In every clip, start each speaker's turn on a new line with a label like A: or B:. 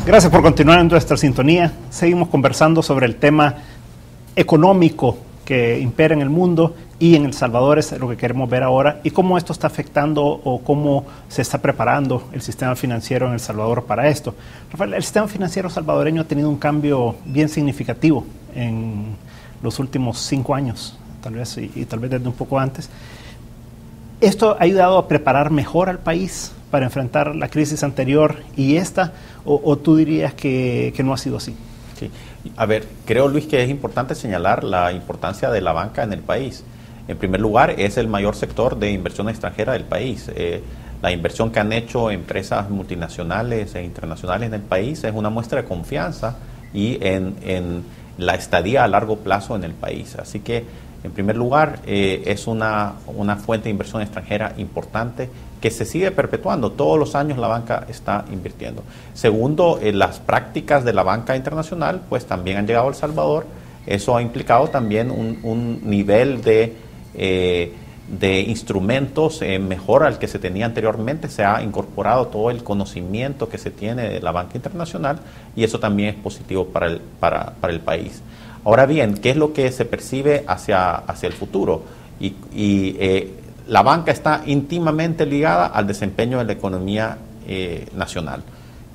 A: Gracias por continuar en nuestra sintonía. Seguimos conversando sobre el tema económico que impera en el mundo y en El Salvador, es lo que queremos ver ahora, y cómo esto está afectando o cómo se está preparando el sistema financiero en El Salvador para esto. Rafael, el sistema financiero salvadoreño ha tenido un cambio bien significativo en los últimos 5 años, tal vez, y tal vez desde un poco antes. ¿Esto ha ayudado a preparar mejor al país para enfrentar la crisis anterior y esta, o tú dirías que no ha sido así?
B: Sí. A ver, creo, Luis, que es importante señalar la importancia de la banca en el país. En primer lugar, es el mayor sector de inversión extranjera del país. La inversión que han hecho empresas multinacionales e internacionales en el país es una muestra de confianza y en la estadía a largo plazo en el país. Así que, en primer lugar, es una fuente de inversión extranjera importante que se sigue perpetuando. Todos los años la banca está invirtiendo. Segundo, las prácticas de la banca internacional pues también han llegado a El Salvador. Eso ha implicado también un nivel de instrumentos mejor al que se tenía anteriormente. Se ha incorporado todo el conocimiento que se tiene de la banca internacional y eso también es positivo para el país. Ahora bien, ¿qué es lo que se percibe hacia el futuro? La banca está íntimamente ligada al desempeño de la economía nacional.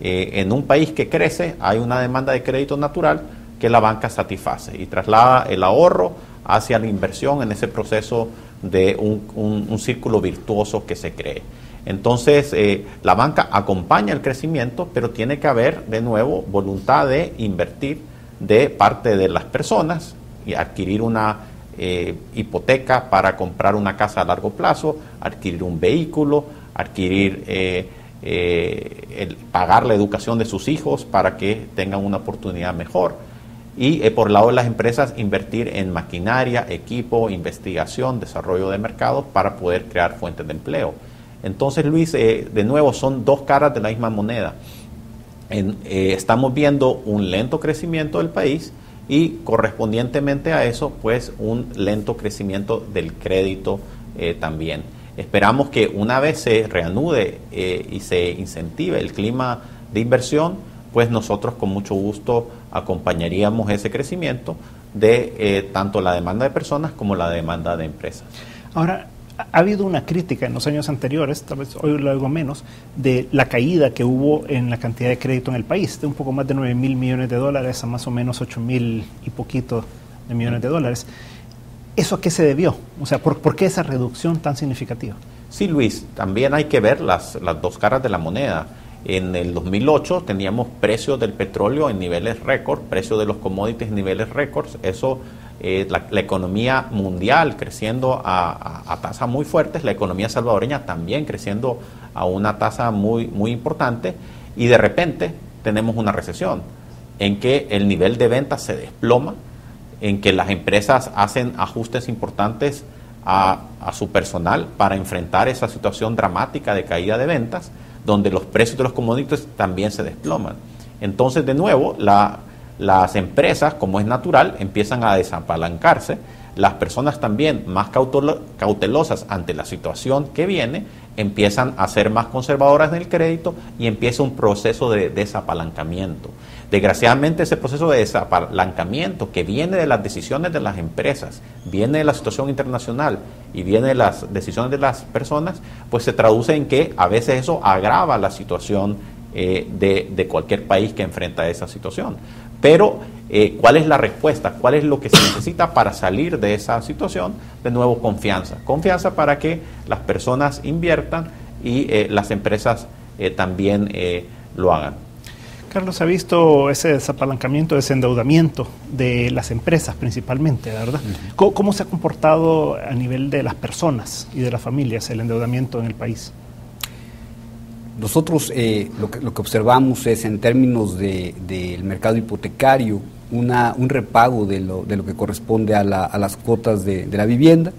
B: En un país que crece hay una demanda de crédito natural que la banca satisface y traslada el ahorro hacia la inversión en ese proceso de un círculo virtuoso que se cree. Entonces, la banca acompaña el crecimiento, pero tiene que haber, de nuevo, voluntad de invertir de parte de las personas y adquirir una hipoteca para comprar una casa a largo plazo, adquirir un vehículo, pagar la educación de sus hijos para que tengan una oportunidad mejor. Y por el lado de las empresas, invertir en maquinaria, equipo, investigación, desarrollo de mercados para poder crear fuentes de empleo. Entonces, Luis, de nuevo, son dos caras de la misma moneda. Estamos viendo un lento crecimiento del país y correspondientemente a eso, pues un lento crecimiento del crédito también. Esperamos que una vez se reanude y se incentive el clima de inversión, pues nosotros con mucho gusto acompañaríamos ese crecimiento de tanto la demanda de personas como la demanda de empresas. Ahora,
A: ha habido una crítica en los años anteriores, tal vez hoy lo digo menos, de la caída que hubo en la cantidad de crédito en el país, de un poco más de 9,000 millones de dólares a más o menos 8,000 y poquito de millones de dólares. ¿Eso a qué se debió? O sea, ¿por qué esa reducción tan significativa?
B: Sí, Luis, también hay que ver las dos caras de la moneda. En el 2008 teníamos precios del petróleo en niveles récord, precios de los commodities en niveles récords. Eso, la economía mundial creciendo a tasas muy fuertes, la economía salvadoreña también creciendo a una tasa muy, muy importante, y de repente tenemos una recesión en que el nivel de ventas se desploma, en que las empresas hacen ajustes importantes a su personal para enfrentar esa situación dramática de caída de ventas, donde los precios de los commodities también se desploman. Entonces, de nuevo, las empresas, como es natural, empiezan a desapalancarse. Las personas también, más cautelosas ante la situación que viene, empiezan a ser más conservadoras en el crédito y empieza un proceso de desapalancamiento. Desgraciadamente, ese proceso de desapalancamiento que viene de las decisiones de las empresas, viene de la situación internacional y viene de las decisiones de las personas, pues se traduce en que a veces eso agrava la situación de cualquier país que enfrenta esa situación. Pero, ¿cuál es la respuesta? ¿Cuál es lo que se necesita para salir de esa situación? De nuevo, confianza. Confianza para que las personas inviertan y las empresas también lo hagan.
A: Carlos, ha visto ese desapalancamiento, ese endeudamiento de las empresas principalmente, ¿verdad? ¿Cómo se ha comportado a nivel de las personas y de las familias el endeudamiento en el país?
C: Nosotros lo que observamos es, en términos del mercado hipotecario, un repago de lo que corresponde a las cuotas de la vivienda.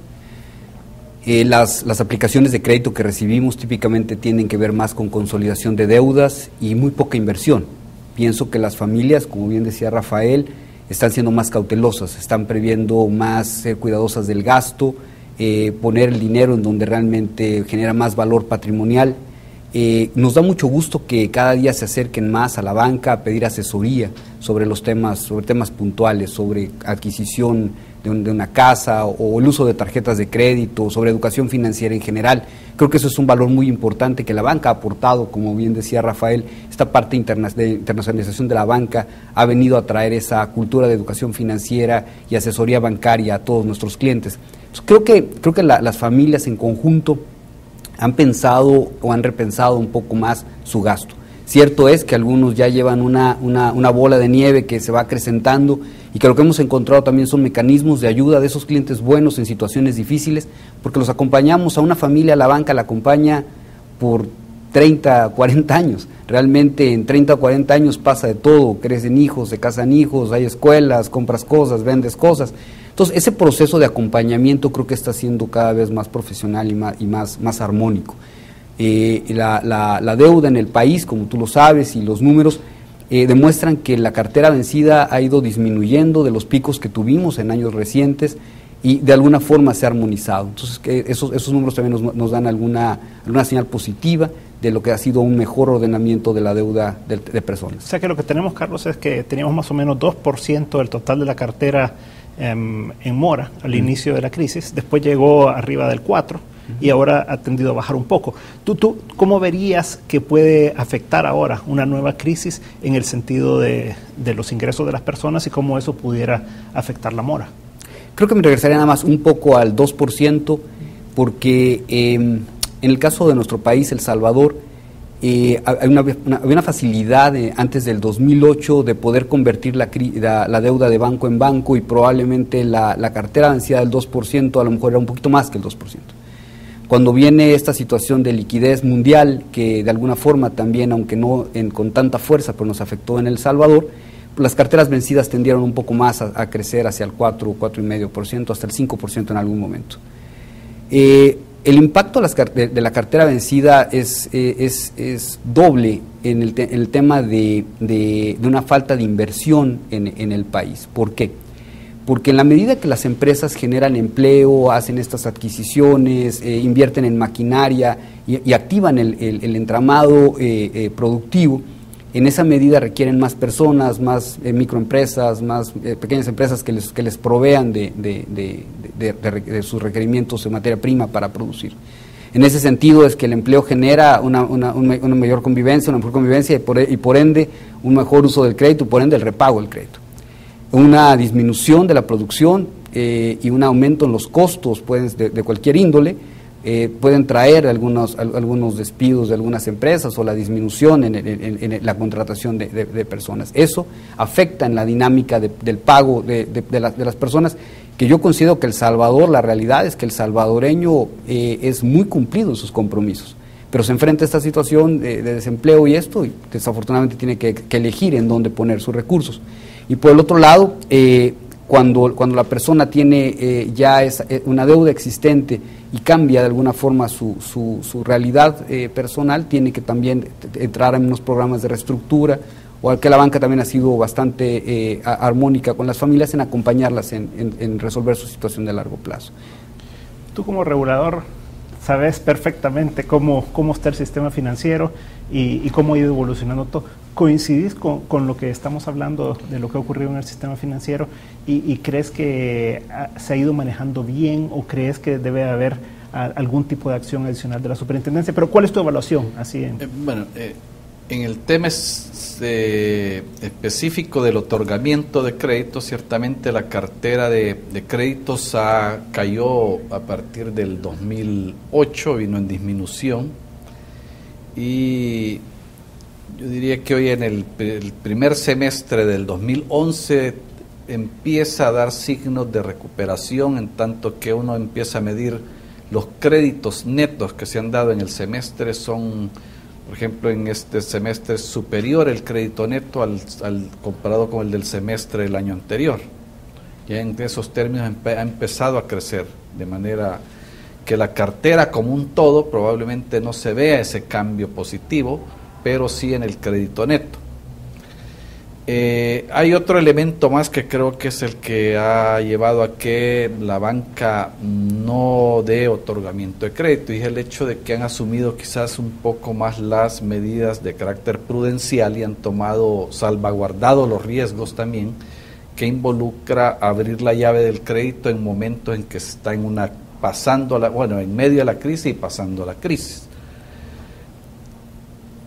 C: Las aplicaciones de crédito que recibimos típicamente tienen que ver más con consolidación de deudas y muy poca inversión. Pienso que las familias, como bien decía Rafael, están siendo más cautelosas, están previendo más ser cuidadosas del gasto, poner el dinero en donde realmente genera más valor patrimonial. Nos da mucho gusto que cada día se acerquen más a la banca a pedir asesoría sobre temas puntuales, sobre adquisición de una casa o el uso de tarjetas de crédito, sobre educación financiera en general. Creo que eso es un valor muy importante que la banca ha aportado, como bien decía Rafael, esta parte de internacionalización de la banca ha venido a traer esa cultura de educación financiera y asesoría bancaria a todos nuestros clientes. Entonces, creo que las familias en conjunto han pensado o han repensado un poco más su gasto. Cierto es que algunos ya llevan una bola de nieve que se va acrecentando y que lo que hemos encontrado también son mecanismos de ayuda de esos clientes buenos en situaciones difíciles, porque los acompañamos a una familia, la banca la acompaña por 30, 40 años. Realmente en 30 o 40 años pasa de todo, crecen hijos, se casan hijos, hay escuelas, compras cosas, vendes cosas. Entonces, ese proceso de acompañamiento creo que está siendo cada vez más profesional y más armónico. La deuda en el país, como tú lo sabes, y los números demuestran que la cartera vencida ha ido disminuyendo de los picos que tuvimos en años recientes y de alguna forma se ha armonizado. Entonces, esos números también nos dan alguna señal positiva de lo que ha sido un mejor ordenamiento de la deuda de personas.
A: O sea que lo que tenemos, Carlos, es que teníamos más o menos 2% del total de la cartera en mora al inicio de la crisis, después llegó arriba del 4% y ahora ha tendido a bajar un poco. ¿Tú cómo verías que puede afectar ahora una nueva crisis en el sentido de los ingresos de las personas y cómo eso pudiera afectar la mora?
C: Creo que me regresaría nada más un poco al 2%, porque en el caso de nuestro país, El Salvador, había una facilidad antes del 2008 de poder convertir la deuda de banco en banco y probablemente la cartera vencida del 2% a lo mejor era un poquito más que el 2%. Cuando viene esta situación de liquidez mundial, que de alguna forma también, aunque no con tanta fuerza, pero nos afectó en El Salvador, las carteras vencidas tendieron un poco más a crecer hacia el 4, 4,5%, hasta el 5% en algún momento. El impacto de la cartera vencida es doble en el tema de una falta de inversión en el país. ¿Por qué? Porque en la medida que las empresas generan empleo, hacen estas adquisiciones, invierten en maquinaria y activan el entramado productivo, en esa medida requieren más personas, más microempresas, más pequeñas empresas que les provean de sus requerimientos de materia prima para producir. En ese sentido es que el empleo genera una mayor convivencia, y por ende un mejor uso del crédito, por ende el repago del crédito. Una disminución de la producción y un aumento en los costos de cualquier índole pueden traer algunos despidos de algunas empresas o la disminución en la contratación de personas. Eso afecta en la dinámica del pago de las personas, que yo considero que El Salvador, la realidad es que el salvadoreño es muy cumplido en sus compromisos, pero se enfrenta a esta situación de desempleo y desafortunadamente tiene que elegir en dónde poner sus recursos. Y por el otro lado, cuando la persona tiene ya una deuda existente y cambia de alguna forma su realidad personal, tiene que también entrar en unos programas de reestructura, o que la banca también ha sido bastante armónica con las familias en acompañarlas en resolver su situación de largo plazo.
A: Tú como regulador sabes perfectamente cómo está el sistema financiero y cómo ha ido evolucionando todo. ¿Coincidís con lo que estamos hablando de lo que ha ocurrido en el sistema financiero y crees que se ha ido manejando bien o crees que debe haber algún tipo de acción adicional de la superintendencia? Pero ¿cuál es tu evaluación?
D: En el tema específico del otorgamiento de créditos, ciertamente la cartera de créditos cayó a partir del 2008, vino en disminución, y yo diría que hoy en el primer semestre del 2011 empieza a dar signos de recuperación, en tanto que uno empieza a medir los créditos netos que se han dado en el semestre. Son, por ejemplo, en este semestre superior el crédito neto comparado con el del semestre del año anterior. Ya en esos términos ha empezado a crecer, de manera que la cartera como un todo probablemente no se vea ese cambio positivo, pero sí en el crédito neto. Hay otro elemento más que creo que es el que ha llevado a que la banca no dé otorgamiento de crédito, y es el hecho de que han asumido quizás un poco más las medidas de carácter prudencial y han salvaguardado los riesgos también, que involucra abrir la llave del crédito en momentos en que se está en medio de la crisis y pasando la crisis.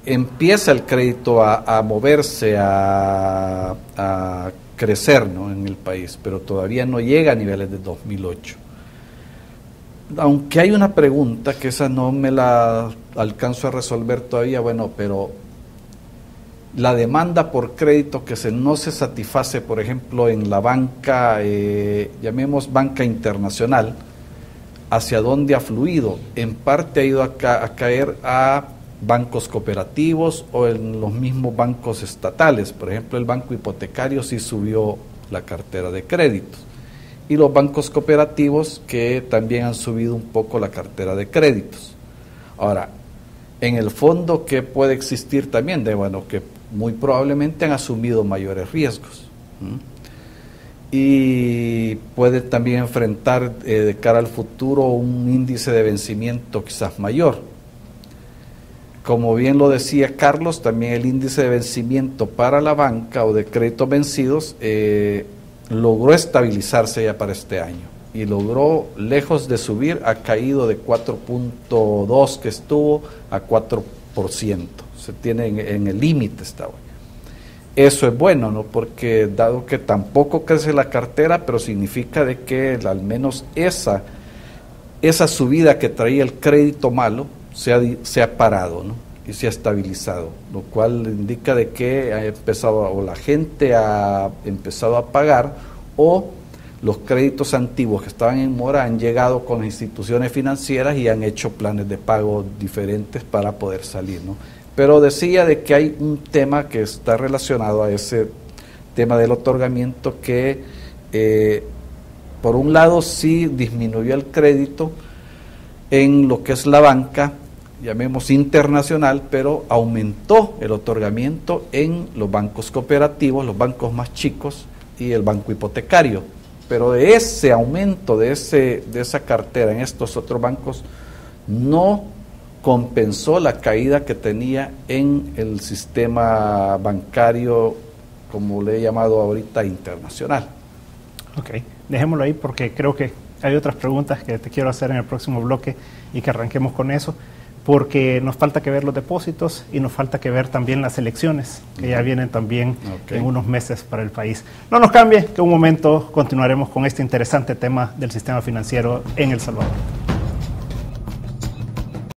D: Empieza el crédito a moverse, a crecer, ¿no?, en el país, pero todavía no llega a niveles de 2008. Aunque hay una pregunta, que esa no me la alcanzo a resolver todavía, pero la demanda por crédito que no se satisface, por ejemplo, en la banca, llamemos banca internacional, ¿hacia dónde ha fluido? En parte ha ido a caer a bancos cooperativos o en los mismos bancos estatales. Por ejemplo, el banco hipotecario sí subió la cartera de créditos, y los bancos cooperativos que también han subido un poco la cartera de créditos. Ahora, en el fondo, ¿qué puede existir también? Que muy probablemente han asumido mayores riesgos, y puede también enfrentar de cara al futuro un índice de vencimiento quizás mayor. Como bien lo decía Carlos, también el índice de vencimiento para la banca o de créditos vencidos logró estabilizarse ya para este año, y logró, lejos de subir, ha caído de 4.2 que estuvo a 4%. Se tiene en el límite está hoy. Eso es bueno, ¿no?, porque dado que tampoco crece la cartera, pero significa de que al menos esa subida que traía el crédito malo se ha parado, ¿no?, y se ha estabilizado, lo cual indica de que la gente ha empezado a pagar, o los créditos antiguos que estaban en mora han llegado con las instituciones financieras y han hecho planes de pago diferentes para poder salir, ¿no? Pero decía de que hay un tema que está relacionado a ese tema del otorgamiento que, por un lado, sí disminuyó el crédito en lo que es la banca, llamemos internacional, pero aumentó el otorgamiento en los bancos cooperativos, los bancos más chicos y el banco hipotecario. Pero de ese aumento, de esa cartera en estos otros bancos, no compensó la caída que tenía en el sistema bancario, como le he llamado ahorita, internacional.
A: Ok, dejémoslo ahí porque creo que hay otras preguntas que te quiero hacer en el próximo bloque y que arranquemos con eso, porque nos falta que ver los depósitos y nos falta que ver también las elecciones, que ya vienen también en unos meses para el país. No nos cambie, que un momento continuaremos con este interesante tema del sistema financiero en El Salvador.